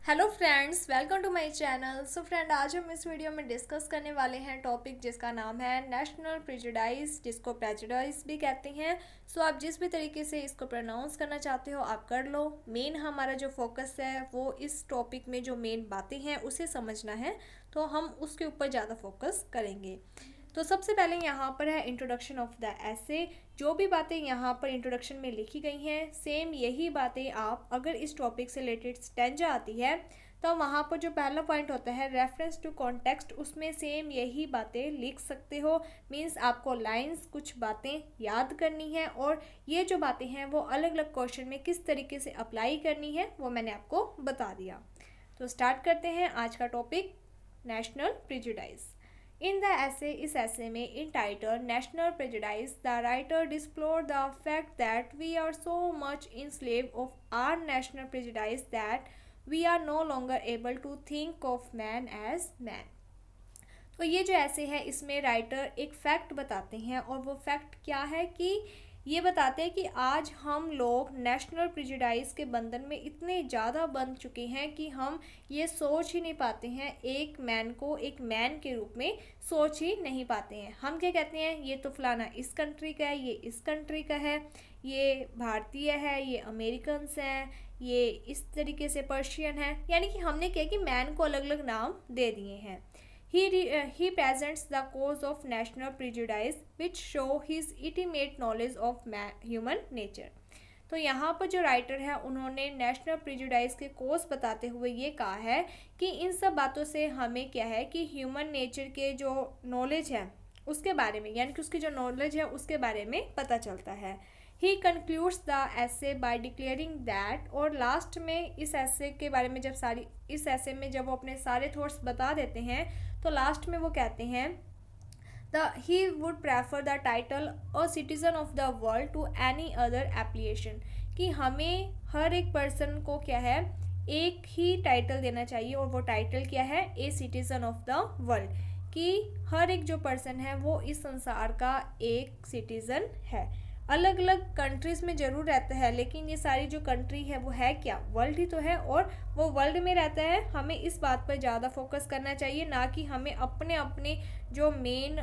Hello friends, welcome to my channel. So friend, आज हम इस वीडियो में डिस्कस करने वाले हैं टॉपिक जिसका नाम है नेशनल प्रेजुडाइज, जिसको प्रेजुडाइज भी कहते हैं। सो आप जिस भी तरीके से इसको प्रोनाउंस करना चाहते हो आप कर लो। मेन हमारा जो फोकस है वो इस टॉपिक में जो मेन बातें हैं उसे समझना है, तो हम उसके ऊपर ज़्यादा फोकस करेंगे। तो सबसे पहले यहाँ पर है इंट्रोडक्शन ऑफ द ऐसे। जो भी बातें यहाँ पर इंट्रोडक्शन में लिखी गई हैं, सेम यही बातें आप अगर इस टॉपिक से रिलेटेड स्टेंजा आती है तो वहाँ पर जो पहला पॉइंट होता है रेफरेंस टू कॉन्टेक्स्ट, उसमें सेम यही बातें लिख सकते हो। मीन्स आपको लाइंस कुछ बातें याद करनी है और ये जो बातें हैं वो अलग अलग क्वेश्चन में किस तरीके से अप्लाई करनी है वो मैंने आपको बता दिया। तो स्टार्ट करते हैं आज का topic, national prejudice. In the essay, इस ऐसे में in title national prejudice, the writer deplore the fact that we are so much in slave of our national prejudice that we are no longer able to think of man as man. तो ये जो ऐसे है इसमें writer एक fact बताते हैं और वो फैक्ट क्या है कि ये बताते हैं कि आज हम लोग नेशनल प्रेजुडाइज के बंधन में इतने ज़्यादा बंध चुके हैं कि हम ये सोच ही नहीं पाते हैं, एक मैन को एक मैन के रूप में सोच ही नहीं पाते हैं। हम क्या कहते हैं, ये तो फलाना इस कंट्री का है, ये इस कंट्री का है, ये भारतीय है, ये अमेरिकन्स हैं, ये इस तरीके से पर्शियन है। यानी कि हमने क्या कि मैन को अलग अलग नाम दे दिए हैं। He presents the cause of national prejudice which show his intimate knowledge of human nature। तो यहाँ पर जो राइटर है उन्होंने नेशनल प्रेजुडाइज के कोर्स बताते हुए ये कहा है कि इन सब बातों से हमें क्या है कि ह्यूमन नेचर के जो नॉलेज है उसके बारे में, यानी कि उसकी जो नॉलेज है उसके बारे में पता चलता है। ही कंक्लूड्स द ऐसे बाय डिक्लेयरिंग दैट, और लास्ट में इस ऐसे के बारे में इस ऐसे में जब वो अपने सारे थॉट्स बता देते हैं तो लास्ट में वो कहते हैं he would prefer the title a citizen of the world to any other application, कि हमें हर एक पर्सन को क्या है एक ही टाइटल देना चाहिए और वो टाइटल क्या है, a citizen of the world, कि हर एक जो पर्सन है वो इस संसार का एक सिटीजन है। अलग अलग कंट्रीज़ में ज़रूर रहता है लेकिन ये सारी जो कंट्री है वो है क्या, वर्ल्ड ही तो है, और वो वर्ल्ड में रहता है। हमें इस बात पर ज़्यादा फोकस करना चाहिए, ना कि हमें अपने अपने जो मेन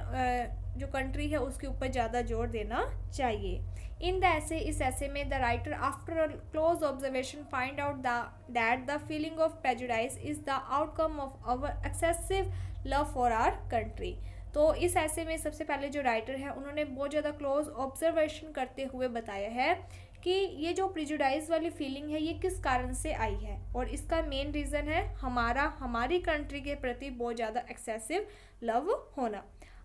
जो कंट्री है उसके ऊपर ज़्यादा जोर देना चाहिए। इन द ऐसे, इस ऐसे में the writer after a close observation find out that the feeling of prejudice is the outcome of our excessive love for our country. तो इस ऐसे में सबसे पहले जो राइटर है उन्होंने बहुत ज़्यादा क्लोज ऑब्जर्वेशन करते हुए बताया है कि ये जो प्रेजुडाइज वाली फीलिंग है ये किस कारण से आई है, और इसका मेन रीज़न है हमारी कंट्री के प्रति बहुत ज़्यादा एक्सेसिव लव होना।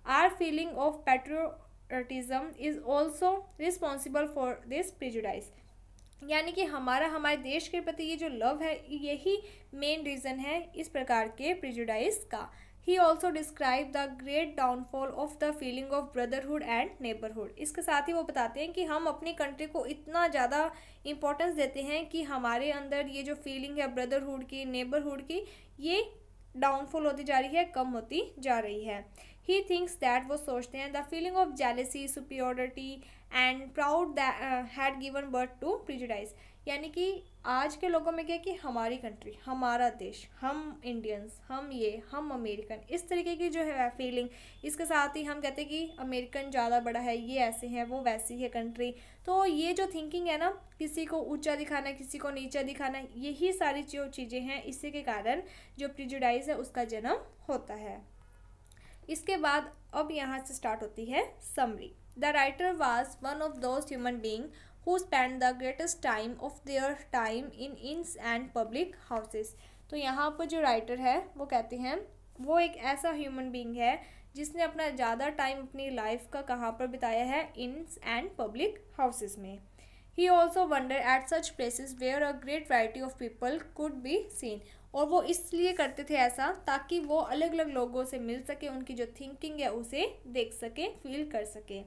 Our feeling of patriotism is also responsible for this prejudice, यानी कि हमारे देश के प्रति ये जो लव है यही मेन रीज़न है इस प्रकार के प्रेजुडाइज का। He also describe the great downfall of the feeling of brotherhood and neighbourhood. इसके साथ ही वो बताते हैं कि हम अपनी कंट्री को इतना ज़्यादा इम्पोर्टेंस देते हैं कि हमारे अंदर ये जो फीलिंग है ब्रदरहुड की, नेबरहुड की, ये डाउनफॉल होती जा रही है, कम होती जा रही है। ही थिंक्स दैट, वो सोचते हैं, the feeling of jealousy, superiority and proud had given birth to prejudice, यानी कि आज के लोगों में क्या कि हमारी कंट्री, हमारा देश, हम इंडियंस, हम अमेरिकन, इस तरीके की जो है फीलिंग। इसके साथ ही हम कहते हैं कि अमेरिकन ज़्यादा बड़ा है, ये ऐसे हैं, वो वैसी है कंट्री। तो ये जो थिंकिंग है ना, किसी को ऊंचा दिखाना है, किसी को नीचा दिखाना है, यही सारी जो चीज़ें हैं इसी के कारण जो प्रेजुडाइज है उसका जन्म होता है। इसके बाद अब यहाँ से स्टार्ट होती है summary. The writer was one of those human being who spend the greatest time of their time in inns and public houses। तो यहाँ पर जो राइटर है वो कहते हैं वो एक ऐसा ह्यूमन बींग है जिसने अपना ज़्यादा टाइम अपनी लाइफ का कहाँ पर बिताया है, इन्स एंड पब्लिक हाउसेस में। He also wonder at such places where a great variety of people could be seen, और वो इसलिए करते थे ऐसा ताकि वो अलग अलग लोगों से मिल सके, उनकी जो थिंकिंग है उसे देख सके, फील कर सके।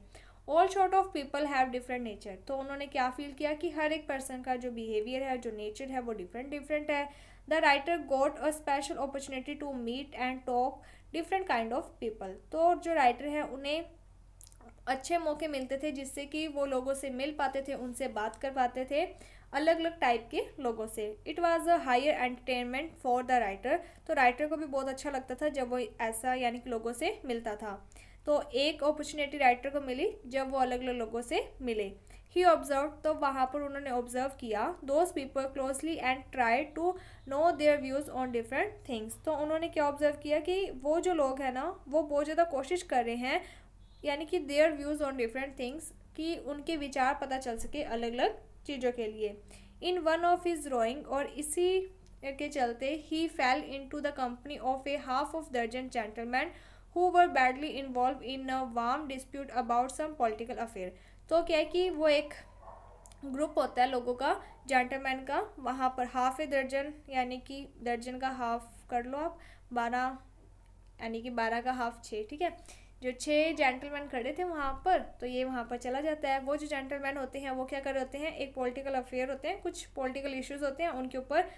All sort of people have different nature, तो उन्होंने क्या फील किया कि हर एक पर्सन का जो बिहेवियर है, जो नेचर है वो डिफरेंट है। The writer got a special opportunity to meet and talk different kind of people, तो जो राइटर है उन्हें अच्छे मौके मिलते थे जिससे कि वो लोगों से मिल पाते थे, उनसे बात कर पाते थे, अलग अलग टाइप के लोगों से। It was a higher entertainment for the writer, तो राइटर को भी बहुत अच्छा लगता था जब वो ऐसा यानी कि लोगों से मिलता था। तो एक अपॉर्चुनिटी राइटर को मिली जब वो अलग अलग लोगों से मिले। ही ऑब्जर्व, तो वहाँ पर उन्होंने ऑब्जर्व किया those people closely and try to know their views on different things. तो उन्होंने क्या ऑब्जर्व किया कि वो जो लोग हैं ना वो बहुत ज़्यादा कोशिश कर रहे हैं यानी कि their views on different things, कि उनके विचार पता चल सके अलग अलग चीज़ों के लिए। In one of his drawing, और इसी के चलते ही fell into the company of a half of दर्जन gentleman who were badly involved in a warm dispute about some political affair. तो क्या है कि वो एक ग्रुप होता है लोगों का, जेंटलमैन का, वहाँ पर हाफ ए दर्जन यानी कि दर्जन का हाफ कर लो आप, 12 यानी कि 12 का हाफ 6, ठीक है। जो 6 जेंटलमैन खड़े थे वहाँ पर, तो ये वहाँ पर चला जाता है। वो जो जेंटलमैन होते हैं वो क्या कर रहे होते हैं, एक पॉलिटिकल अफेयर होते हैं, कुछ पॉलिटिकल इश्यूज होते हैं, उनके ऊपर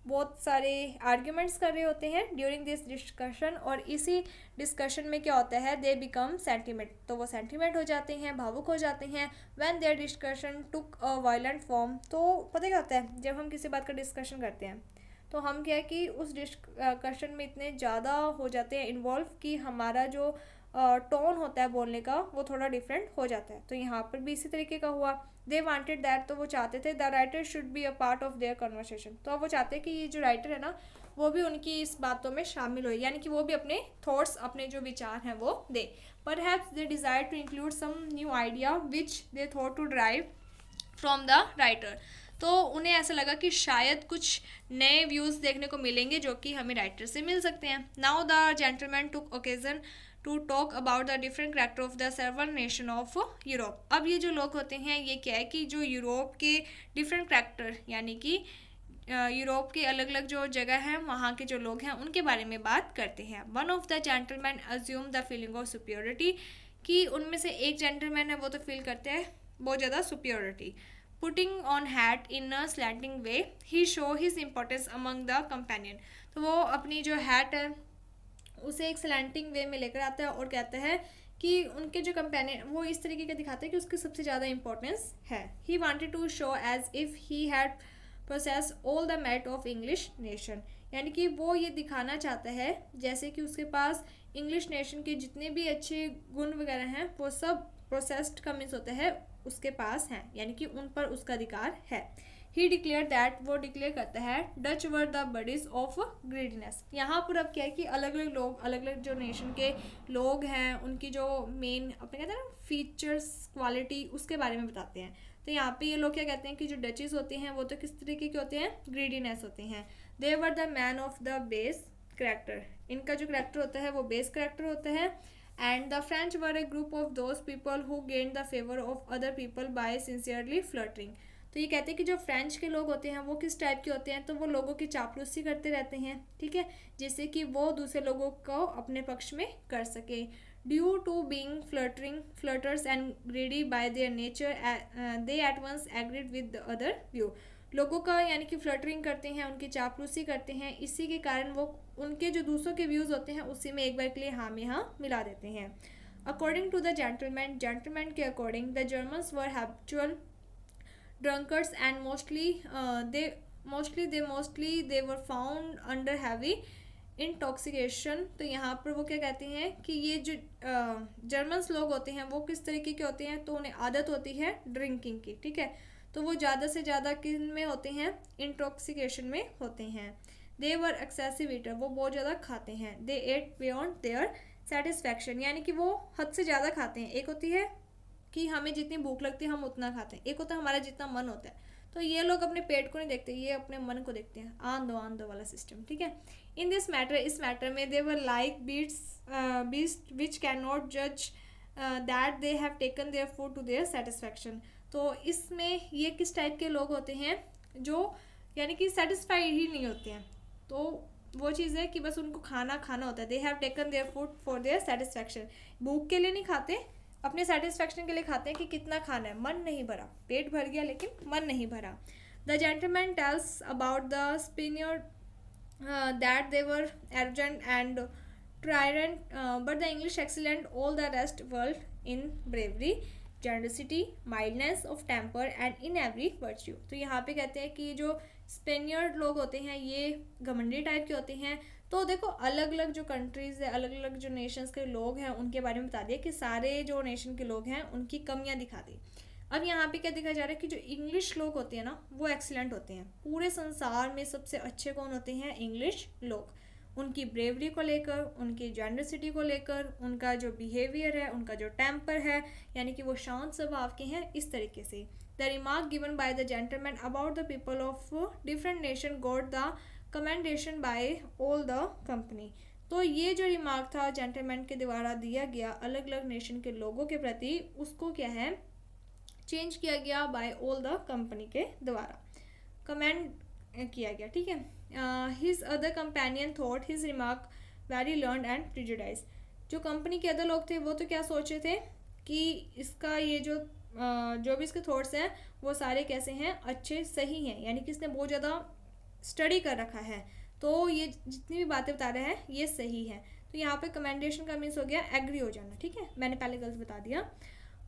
बहुत सारे आर्ग्यूमेंट्स कर रहे होते हैं ड्यूरिंग दिस डिस्कशन। और इसी डिस्कशन में क्या होता है, दे बिकम सेंटिमेंट, तो वो सेंटिमेंट हो जाते हैं, भावुक हो जाते हैं। When their discussion took a violent form, तो पता क्या होता है, जब हम किसी बात का डिस्कशन करते हैं तो हम क्या है कि उस डिस्कशन में इतने ज़्यादा हो जाते हैं इन्वॉल्व कि हमारा जो टोन होता है बोलने का वो थोड़ा डिफरेंट हो जाता है। तो यहाँ पर भी इसी तरीके का हुआ। दे वांटेड दैट, तो वो चाहते थे the writer should be a part of their conversation, तो अब वो चाहते हैं कि ये जो राइटर है ना वो भी उनकी इस बातों में शामिल हो, यानी कि वो भी अपने थॉट्स, अपने जो विचार हैं वो दे। Perhaps they desire to include some new idea which they thought to drive from the writer, तो उन्हें ऐसा लगा कि शायद कुछ नए व्यूज़ देखने को मिलेंगे जो कि हमें राइटर से मिल सकते हैं। Now the gentleman took occasion to talk about the different character of the several nation of Europe. अब ये जो लोग होते हैं ये क्या है कि जो यूरोप के डिफरेंट करेक्टर यानी कि यूरोप के अलग अलग जो जगह हैं वहाँ के जो लोग हैं उनके बारे में बात करते हैं। One of the gentleman assume the feeling of superiority, कि उनमें से एक जेंटलमैन है वो तो फील करते हैं बहुत ज़्यादा superiority. Putting on hat in a slanting way he show his importance among the companion, तो वो अपनी जो हैट है उसे एक स्लैंटिंग वे में लेकर आता है और कहता है कि उनके जो कंपेनियन वो इस तरीके का दिखाते हैं कि उसकी सबसे ज़्यादा इंपॉर्टेंस है। He wanted to show as if he had possess all the merit of English nation, यानी कि वो ये दिखाना चाहता है जैसे कि उसके पास इंग्लिश नेशन के जितने भी अच्छे गुण वगैरह हैं वो सब प्रोसेस्ड का मीन्स होता है उसके पास हैं, यानी कि उन पर उसका अधिकार है। ही डिक्लेयर दैट, वो डिक्लेयर करता है Dutch were the bodies of greediness. यहाँ पर अब क्या है कि अलग अलग लोग, अलग अलग जो नेशन के लोग हैं उनकी जो मेन अपने कहते हैं ना फीचर्स, क्वालिटी, उसके बारे में बताते हैं। तो यहाँ पे ये लोग क्या कहते हैं कि जो डचेस होते हैं वो तो किस तरीके के होते हैं, ग्रीडीनेस होते हैं। They were the man of the base character, इनका जो करेक्टर होता है वो बेस करेक्टर होता है। And the French were a group of those people who gain the favour of other people by sincerely flirting. तो ये कहते हैं कि जो फ्रेंच के लोग होते हैं वो किस टाइप के होते हैं, तो वो लोगों की चापलूसी करते रहते हैं, ठीक है, जिससे कि वो दूसरे लोगों को अपने पक्ष में कर सके। Due to being flattering flatterers and greedy by their nature they at once agreed with the other view. लोगों का यानी कि फ्लर्टरिंग करते हैं, उनकी चापलूसी करते हैं, इसी के कारण वो उनके जो दूसरों के व्यूज़ होते हैं उसी में एक बार के लिए हाँ में हाँ मिला देते हैं। According to the gentleman, gentleman के according the Germans were habitual drunkards and mostly they were found under heavy intoxication. तो यहाँ पर वो क्या कहते हैं कि ये जो जर्मन्स लोग होते हैं वो किस तरीके के होते हैं, तो उन्हें आदत होती है ड्रिंकिंग की, ठीक है, तो वो ज़्यादा से ज़्यादा किन में होते हैं, इंटॉक्सिकेशन में होते हैं। दे वर एक्सेसिव ईटर, वो बहुत ज़्यादा खाते हैं। दे एट बियॉन्ड देयर सेटिस्फैक्शन, यानी कि वो हद से ज़्यादा खाते हैं। एक होती है कि हमें जितनी भूख लगती है हम उतना खाते हैं, एक होता है हमारा जितना मन होता है। तो ये लोग अपने पेट को नहीं देखते, ये अपने मन को देखते हैं, आन दो वाला सिस्टम, ठीक है। इन दिस मैटर, इस मैटर में they were like beast which can not जज that they have taken their food to their satisfaction. तो इसमें ये किस टाइप के लोग होते हैं जो यानी कि सेटिस्फाइड ही नहीं होते हैं, तो वो चीज़ है कि बस उनको खाना खाना होता है। दे have taken their food for their satisfaction, भूख के लिए नहीं खाते, अपने सेटिस्फैक्शन के लिए खाते हैं कि कितना खाना है, मन नहीं भरा, पेट भर गया लेकिन मन नहीं भरा। The gentleman tells about the Spaniard that they were arrogant and tyrant but the English excellent all the rest world in bravery. Generosity, mildness of temper and in every virtue. तो यहाँ पे कहते हैं कि जो स्पेनियर्ड लोग होते हैं ये घमंडी टाइप के होते हैं। तो देखो अलग अलग जो कंट्रीज़ है, अलग अलग जो नेशंस के लोग हैं उनके बारे में बता दिया कि सारे जो नेशन के लोग हैं उनकी कमियां दिखा दी। अब यहाँ पे क्या दिखाया जा रहा है कि जो इंग्लिश लोग होते हैं ना वो एक्सीलेंट होते हैं। पूरे संसार में सबसे अच्छे कौन होते हैं? इंग्लिश लोग। उनकी ब्रेवरी को लेकर, उनकी जेनरसिटी को लेकर, उनका जो बिहेवियर है, उनका जो टेम्पर है, यानी कि वो शांत स्वभाव के हैं, इस तरीके से। The remark given by the gentleman about the people of different nation got the commendation by all the company. तो ये जो रिमार्क था जेंटलमैन के द्वारा दिया गया अलग अलग नेशन के लोगों के प्रति, उसको क्या है चेंज किया गया बाय ऑल द कंपनी के द्वारा, कमेंड किया गया। ठीक है। His other companion thought his remark very learn and prejudice. जो कंपनी के अदर लोग थे वो तो क्या सोच रहे थे कि इसका ये जो भी इसके थॉट्स हैं वो सारे कैसे हैं? अच्छे, सही हैं, यानी कि इसने बहुत ज़्यादा स्टडी कर रखा है, तो ये जितनी भी बातें बता रहे हैं ये सही है। तो यहाँ पे कमेंडेशन का मीन्स हो गया एग्री हो जाना। ठीक है, मैंने पहले गलत बता दिया।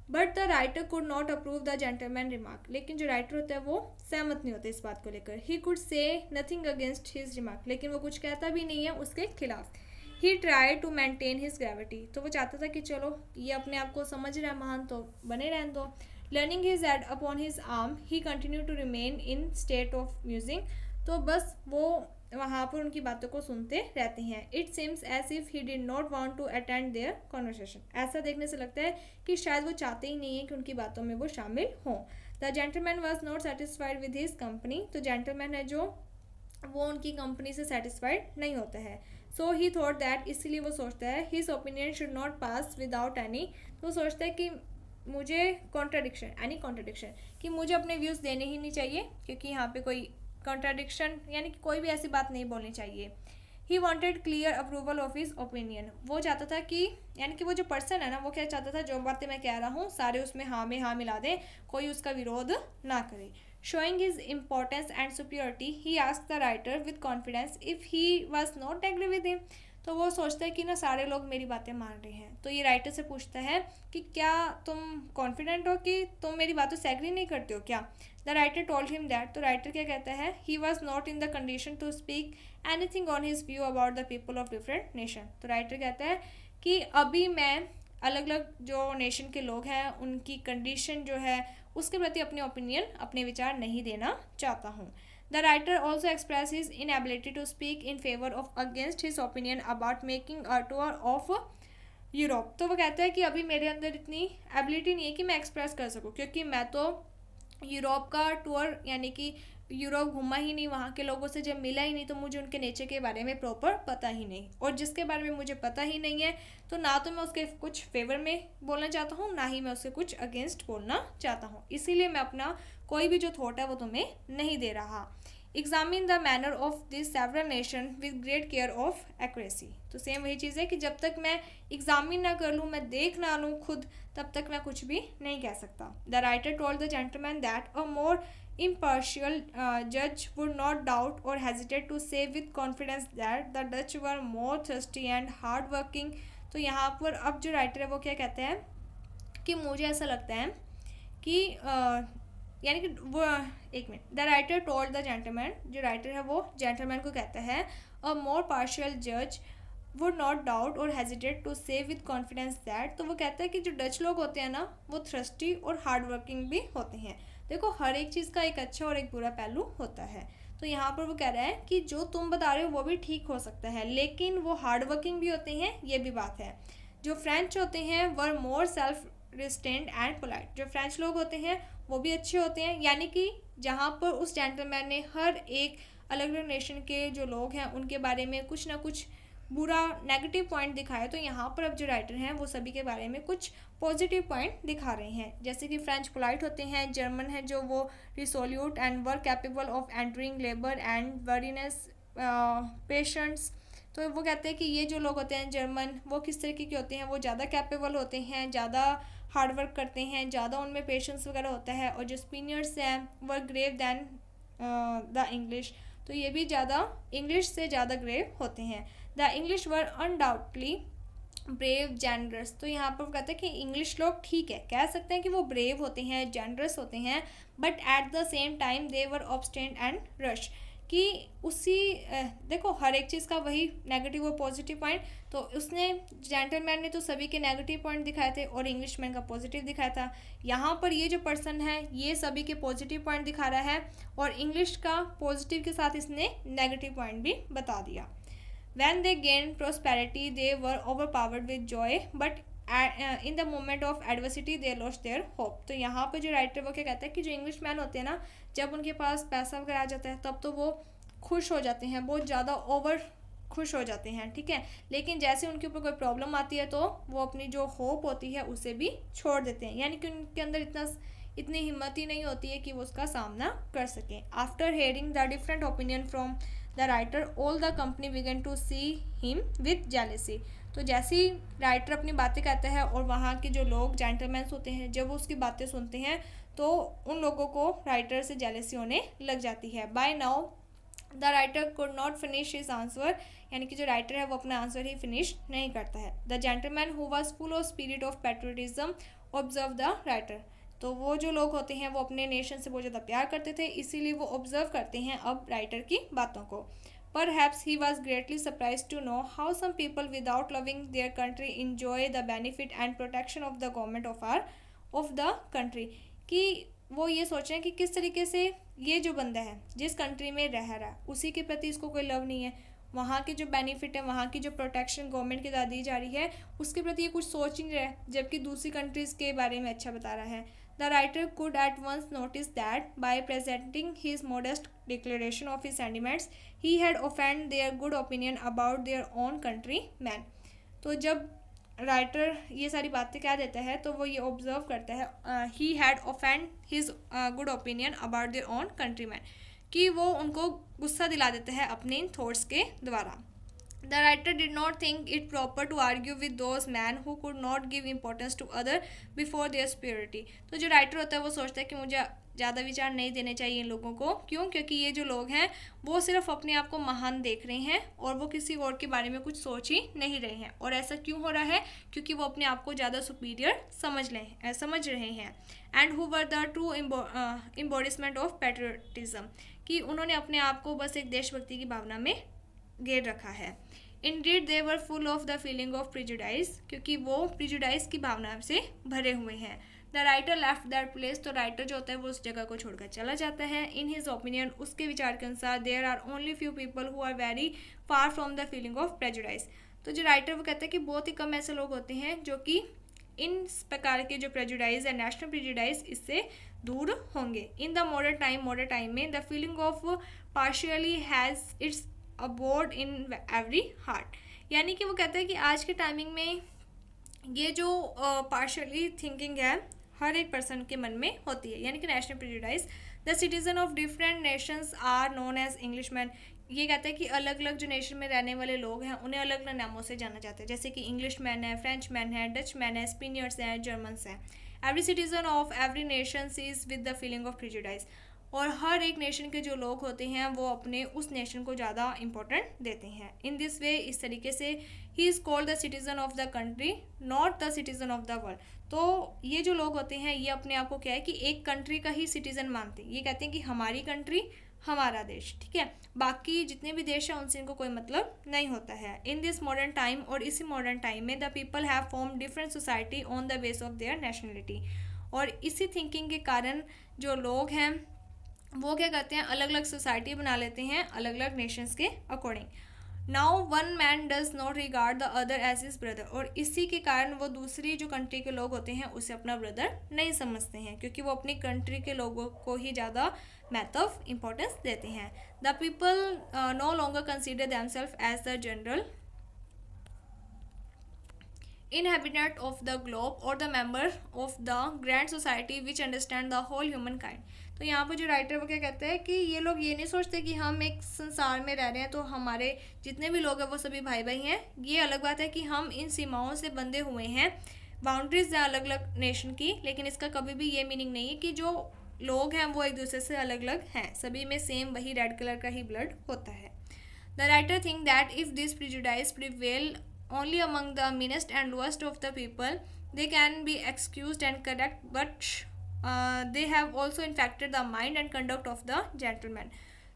But the writer could not approve the gentleman remark. लेकिन जो राइटर होता है वो सहमत नहीं होता इस बात को लेकर। He could say nothing against his remark, लेकिन वो कुछ कहता भी नहीं है उसके खिलाफ। He try to maintain his gravity, तो वो चाहता था कि चलो ये अपने आप को समझ रहा है महान तो बने रहने दो। Leaning his head upon his arm he continue to remain in state of musing. तो बस वो वहाँ पर उनकी बातों को सुनते रहते हैं। It seems as if he did not want to attend their conversation. ऐसा देखने से लगता है कि शायद वो चाहते ही नहीं है कि उनकी बातों में वो शामिल हों। The gentleman was not satisfied with his company. तो जेंटलमैन है जो वो उनकी कंपनी से सेटिस्फाइड नहीं होता है। सो ही थॉट दैट, इसीलिए वो सोचता है his opinion should not pass without any. तो सोचता है कि मुझे कॉन्ट्राडिक्शन कि मुझे अपने व्यूज़ देने ही नहीं चाहिए, क्योंकि यहाँ पे कोई कॉन्ट्राडिक्शन यानी कि कोई भी ऐसी बात नहीं बोलनी चाहिए। He wanted clear approval of his opinion. वो चाहता था कि यानी कि वो जो पर्सन है ना वो क्या चाहता था, जो बातें मैं कह रहा हूँ सारे उसमें हाँ में हाँ मिला दें, कोई उसका विरोध ना करे। Showing his importance and superiority he asked the writer with confidence if he was not agree with him. तो वो सोचता है कि ना सारे लोग मेरी बातें मान रहे हैं, तो ये राइटर से पूछता है कि क्या तुम कॉन्फिडेंट हो कि तुम मेरी बातों से एग्री नहीं करते हो क्या? The writer told him that. तो राइटर क्या कहता है? He was not in the condition to speak anything on his view about the people of different nation. तो राइटर कहता है कि अभी मैं अलग अलग जो नेशन के लोग हैं उनकी कंडीशन जो है उसके प्रति अपने ओपिनियन, अपने विचार नहीं देना चाहता हूँ। The writer also expressed his inability to speak in favor of against his opinion about making a tour of Europe. तो वो कहता है कि अभी मेरे अंदर इतनी एबिलिटी नहीं है कि मैं एक्सप्रेस कर सकूं, क्योंकि मैं तो यूरोप का टूर यानी कि यूरोप घूमा ही नहीं, वहाँ के लोगों से जब मिला ही नहीं, तो मुझे उनके नेचर के बारे में प्रॉपर पता ही नहीं। और जिसके बारे में मुझे पता ही नहीं है तो ना तो मैं उसके कुछ फेवर में बोलना चाहता हूँ, ना ही मैं उसके कुछ अगेंस्ट बोलना चाहता हूँ। इसीलिए मैं अपना कोई भी जो थॉट है वो तुम्हें नहीं दे रहा। Examine the manner of this several nation with great care of accuracy. तो सेम वही चीज़ है कि जब तक मैं एग्जामिन ना कर लूँ, मैं देख ना लूँ खुद, तब तक मैं कुछ भी नहीं कह सकता। The writer told the gentleman that a more impartial judge would not doubt or hesitate to say with confidence that the Dutch were more thirsty and hard working। तो यहाँ पर अब जो राइटर है वो क्या कहते हैं कि मुझे ऐसा लगता है कि यानी कि वो एक minute, the writer told the gentleman, जो राइटर है वो जेंटलमैन को कहता है अ मोर पार्शियल जज वुड नॉट डाउट और हेजिटेट टू से विद कॉन्फिडेंस दैट। तो वो कहता है कि जो डच लोग होते हैं ना वो थ्रस्टी और हार्ड वर्किंग भी होते हैं। देखो हर एक चीज़ का एक अच्छा और एक बुरा पहलू होता है। तो यहाँ पर वो कह रहा है कि जो तुम बता रहे हो वो भी ठीक हो सकता है, लेकिन वो हार्ड वर्किंग भी होते हैं, ये भी बात है। जो फ्रेंच होते हैं वर मोर सेल्फ रिस्टेंड एंड पोलाइट। जो फ्रेंच लोग होते हैं वो भी अच्छे होते हैं, यानी कि जहाँ पर उस जेंटलमैन ने हर एक अलग अलग नेशन के जो लोग हैं उनके बारे में कुछ ना कुछ बुरा नेगेटिव पॉइंट दिखाया, तो यहाँ पर अब जो राइटर हैं वो सभी के बारे में कुछ पॉजिटिव पॉइंट दिखा रहे हैं। जैसे कि फ्रेंच पोलाइट होते हैं, जर्मन है जो वो resolute and work capable of entering labour and weariness patients. तो वो कहते हैं कि ये जो लोग होते हैं जर्मन, वो किस तरीके के होते हैं, वो ज़्यादा कैपेबल होते हैं, ज़्यादा हार्ड वर्क करते हैं, ज़्यादा उनमें पेशेंस वगैरह होता है। और जो स्पेनियर्स हैं वो ग्रेव दैन द इंग्लिश, तो ये भी ज़्यादा इंग्लिश से ज़्यादा ग्रेव होते हैं। The English were undoubtedly brave generous. तो यहाँ पर कहते हैं कि इंग्लिश लोग ठीक है, कह सकते हैं कि वो ब्रेव होते हैं, जेनरस होते हैं, but at the same time they were obstinate and rash. कि उसी देखो हर एक चीज़ का वही नेगेटिव और पॉजिटिव पॉइंट, तो उसने जेंटलमैन ने तो सभी के नेगेटिव पॉइंट दिखाए थे और इंग्लिशमैन का पॉजिटिव दिखाया था। यहाँ पर ये जो पर्सन है ये सभी के पॉजिटिव पॉइंट दिखा रहा है और इंग्लिश का पॉजिटिव के साथ इसने नेगेटिव पॉइंट भी बता दिया। When they gained prosperity, they were overpowered with joy, but in the moment of adversity, they lost their hope. तो यहाँ पे जो राइटर वो क्या कहता है कि जो इंग्लिश मैन होते हैं ना, जब उनके पास पैसा वगैरह आ जाता है तब तो वो खुश हो जाते हैं, बहुत ज़्यादा ओवर खुश हो जाते हैं, ठीक है। लेकिन जैसे उनके ऊपर कोई प्रॉब्लम आती है तो वो अपनी जो होप होती है उसे भी छोड़ देते हैं, यानी कि उनके अंदर इतनी हिम्मत ही नहीं होती है कि वो उसका सामना कर सकें। After hearing the different opinion from the writer, all the company began to see him with jealousy. तो जैसे ही राइटर अपनी बातें कहता है और वहाँ के जो लोग जेंटलमैन्स होते हैं जब वो उसकी बातें सुनते हैं तो उन लोगों को राइटर से जेलेसी होने लग जाती है। By now the writer could not finish his answer, यानी कि जो राइटर है वो अपना आंसर ही फिनिश नहीं करता है। The gentleman who was full of spirit of patriotism observe the writer. तो वो जो लोग होते हैं वो अपने नेशन से बहुत ज़्यादा प्यार करते थे, इसीलिए वो ऑब्जर्व करते हैं अब राइटर की बातों को। Perhaps he was greatly surprised to know how some people without loving their country enjoy the benefit and protection of the government of the country। कि वो ये सोच रहे हैं कि किस तरीके से ये जो बंदा है जिस कंट्री में रह रहा है उसी के प्रति इसको कोई लव नहीं है, वहाँ के जो बेनिफिट है, वहाँ की जो प्रोटेक्शन गवर्नमेंट की दी जा रही है उसके प्रति ये कुछ सोच ही नहीं रहा है, जबकि दूसरी कंट्रीज़ के बारे में अच्छा बता रहा है। The writer could at once notice that by presenting his modest declaration of his sentiments he had offend their good opinion about their own country man. तो जब राइटर ये सारी बातें कह देता है तो वो ये ऑब्जर्व करता है ही had offend his good opinion about their own country man, कि वो उनको गुस्सा दिला देते हैं अपने इन थॉट्स के द्वारा। The writer did not think it proper to argue with those man who could not give importance to other before their superiority. तो जो राइटर होता है वो सोचता है कि मुझे ज़्यादा विचार नहीं देने चाहिए इन लोगों को, क्यों? क्योंकि ये जो लोग हैं वो सिर्फ अपने आप को महान देख रहे हैं और वो किसी और के बारे में कुछ सोच ही नहीं रहे हैं। और ऐसा क्यों हो रहा है? क्योंकि वो अपने आप को ज़्यादा सुपीरियर समझ रहे हैं। And who were the true embodiment of patriotism, कि उन्होंने अपने आप को बस एक देशभक्ति की भावना में घेर रखा है। Indeed they were full of the feeling of prejudice, क्योंकि वो प्रिजुडाइज की भावना से भरे हुए हैं। The writer left that place, तो राइटर जो होता है वो उस जगह को छोड़कर चला जाता है। इन हिज ओपिनियन, उसके विचार के अनुसार, there are only few people who are very far from the feeling of prejudice. तो जो राइटर वो कहता है कि बहुत ही कम ऐसे लोग होते हैं जो कि इन प्रकार के जो प्रेजुडाइज है, नेशनल प्रेजुडाइज, इससे दूर होंगे। इन द मॉडर्न टाइम में the feeling of partially has its abode in every heart, यानी कि वो कहते हैं कि आज के टाइमिंग में ये जो पार्शियली थिंकिंग है हर एक पर्सन के मन में होती है, यानी कि national prejudice. The citizen of different nations are known as Englishman, ये कहते हैं कि अलग अलग जो नेशन में रहने वाले लोग हैं उन्हें अलग अलग नामों से जाना जाता है, जैसे कि इंग्लिश मैन है, फ्रेंच मैन है, डच मैन है, स्पेनियर्स हैं, जर्मन्स हैं। Every citizen of every nation is with the feeling of prejudice, और हर एक नेशन के जो लोग होते हैं वो अपने उस नेशन को ज़्यादा इम्पोर्टेंट देते हैं। इन दिस वे, इस तरीके से, he is called the citizen of the country not the citizen of the world. तो ये जो लोग होते हैं ये अपने आप को क्या है कि एक कंट्री का ही सिटीज़न मानते हैं, ये कहते हैं कि हमारी कंट्री हमारा देश, ठीक है, बाकी जितने भी देश हैं उनसे इनको कोई मतलब नहीं होता है। इन दिस मॉडर्न टाइम, और इसी मॉडर्न टाइम में, the people have form different society on the base of their nationality, और इसी थिंकिंग के कारण जो लोग हैं वो क्या करते हैं, अलग अलग सोसाइटी बना लेते हैं अलग अलग नेशंस के अकॉर्डिंग। Now one man does not regard the other as his brother, और इसी के कारण वो दूसरी जो कंट्री के लोग होते हैं उसे अपना ब्रदर नहीं समझते हैं, क्योंकि वो अपनी कंट्री के लोगों को ही ज़्यादा मैथ ऑफ इम्पोर्टेंस देते हैं। The people no longer consider themselves as the general inhabitant of the globe or the member of the grand society which understand the whole humankind। तो यहाँ पर जो राइटर वो क्या कहते हैं कि ये लोग ये नहीं सोचते कि हम एक संसार में रह रहे हैं तो हमारे जितने भी लोग हैं वो सभी भाई भाई हैं। ये अलग बात है कि हम इन सीमाओं से बंधे हुए हैं, बाउंड्रीज हैं अलग अलग नेशन की, लेकिन इसका कभी भी ये मीनिंग नहीं है कि जो लोग हैं वो एक दूसरे से अलग अलग हैं, सभी में सेम वही रेड कलर का ही ब्लड होता है। The writer think that if this prejudice prevail only among the meanest and lowest of the people. They can be excused and correct, but they have also infected the mind and conduct of the gentleman.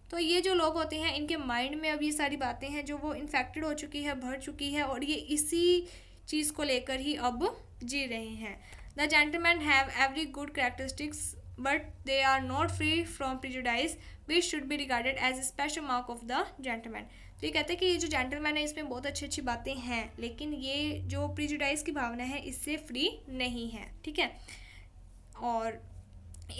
तो ये जो लोग होते हैं इनके mind में अब ये सारी बातें हैं जो वो इन्फेक्टेड हो चुकी है, भर चुकी है, और ये इसी चीज़ को लेकर ही अब जी रहे हैं. The gentleman have every good characteristics but they are not free from prejudice which should be regarded as a special mark of the gentleman. तो ये कहते हैं कि ये जो जेंटलमैन है इसमें बहुत अच्छी अच्छी बातें हैं, लेकिन ये जो प्रिजुडाइज की भावना है इससे फ्री नहीं है. ठीक है. और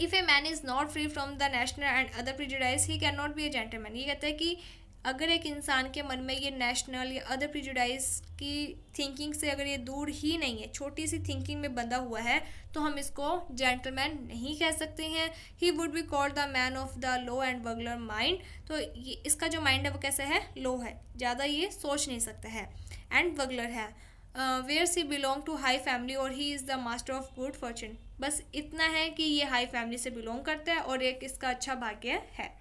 if a man is not free from the national and other prejudice he can not be A gentleman. ये कहता है कि अगर एक इंसान के मन में ये नेशनल या अदर प्रिजुडाइज की थिंकिंग से अगर ये दूर ही नहीं है, छोटी सी थिंकिंग में बंधा हुआ है, तो हम इसको जेंटलमैन नहीं कह सकते हैं. He would be called the man of the low and vulgar mind. तो ये इसका जो माइंड है वो कैसा है, लो है, ज़्यादा ये सोच नहीं सकता है, एंड वगलर है. Where she belong to high family और he is the master of good fortune. बस इतना है कि ये हाई फैमिली से बिलोंग करता है और एक इसका अच्छा भाग्य है.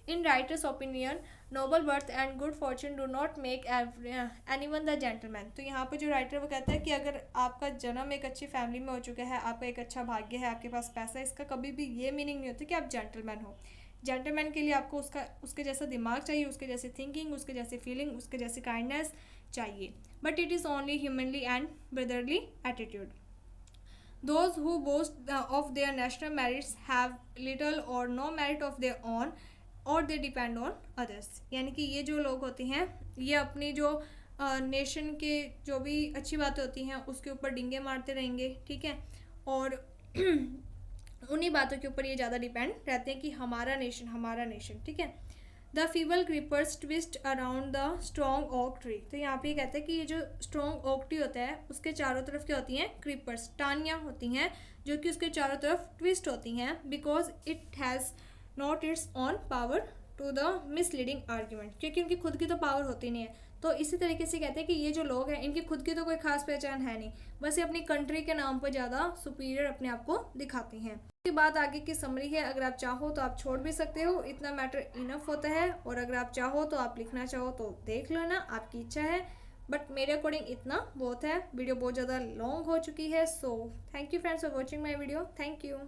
In writer's opinion noble birth and good fortune do not make any one the gentleman. तो यहाँ पर जो राइटर वो कहता है कि अगर आपका जन्म एक अच्छी फैमिली में हो चुका है, आपका एक अच्छा भाग्य है, आपके पास पैसा है, इसका कभी भी ये मीनिंग नहीं होता कि आप जेंटलमैन हो. जेंटलमैन के लिए आपको उसके जैसा दिमाग चाहिए, उसके जैसी थिंकिंग, उसके जैसी फीलिंग, उसके जैसी काइंडनेस चाहिए. But it is only humanly and brotherly attitude. Those who boast of their national merits have little or no merit of their own or they depend on others. यानी कि ये जो लोग होते हैं ये अपनी जो नेशन के जो भी अच्छी बातें होती हैं उसके ऊपर डिंगे मारते रहेंगे. ठीक है. और उन्हीं बातों के ऊपर ये ज़्यादा डिपेंड रहते हैं कि हमारा नेशन. ठीक है. The feeble creepers twist around the strong oak tree. तो यहाँ पे कहते हैं कि ये जो स्ट्रॉन्ग ओक ट्री होता है उसके चारों तरफ क्या होती हैं, क्रीपर्स, टानियाँ होती हैं जो कि उसके चारों तरफ ट्विस्ट होती हैं, because it has not its own power to the misleading argument. क्योंकि उनकी खुद की तो पावर होती नहीं है. तो इसी तरीके से कहते हैं कि ये जो लोग हैं इनकी खुद की तो कोई खास पहचान है नहीं, बस ये अपनी कंट्री के नाम पर ज़्यादा सुपीरियर अपने आप को दिखाते हैं. इसके बाद आगे की समरी है. अगर आप चाहो तो आप छोड़ भी सकते हो, इतना मैटर इनफ होता है. और अगर आप चाहो तो आप लिखना चाहो तो देख लो ना, आपकी इच्छा है. बट मेरे अकॉर्डिंग इतना बहुत है. वीडियो बहुत ज़्यादा लॉन्ग हो चुकी है. So thank you friends for watching my video. Thank you.